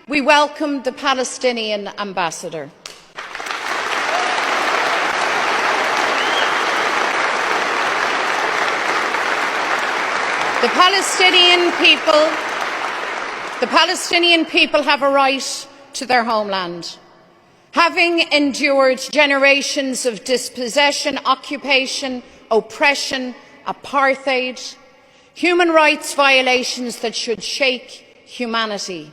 we welcome the Palestinian ambassador. The Palestinian people have a right to their homeland. Having endured generations of dispossession, occupation, oppression, apartheid, human rights violations that should shake humanity,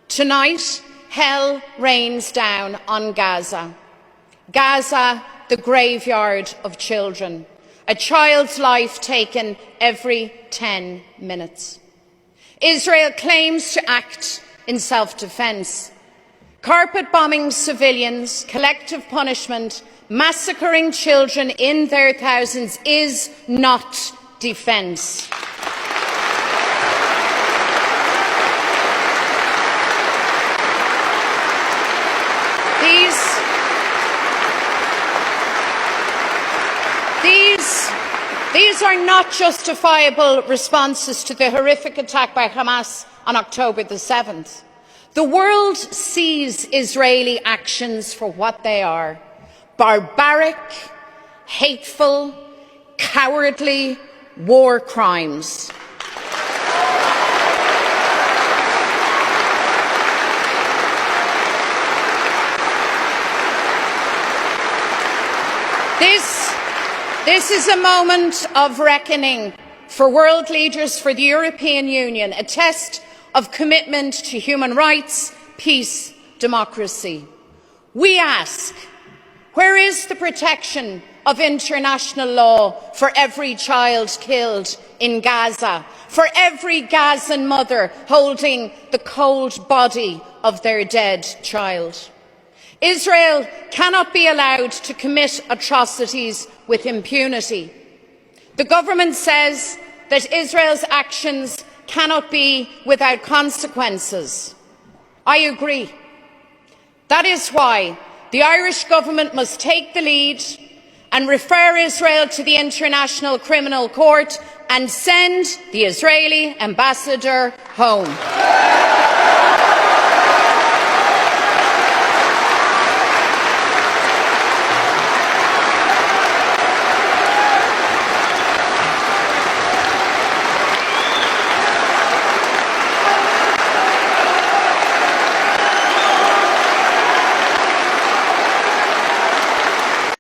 tonight hell rains down on Gaza. Gaza, the graveyard of children. A child's life taken every 10 minutes. Israel claims to act in self-defence. Carpet bombing civilians, collective punishment, massacring children in their thousands is not defence. These are not justifiable responses to the horrific attack by Hamas on October the 7th. The world sees Israeli actions for what they are: barbaric, hateful, cowardly war crimes. This is a moment of reckoning for world leaders, for the European Union, a test of commitment to human rights, peace, democracy. We ask, where is the protection of international law for every child killed in Gaza, for every Gazan mother holding the cold body of their dead child? Israel cannot be allowed to commit atrocities with impunity. The government says that Israel's actions cannot be without consequences. I agree. That is why the Irish Government must take the lead and refer Israel to the International Criminal Court and send the Israeli ambassador home.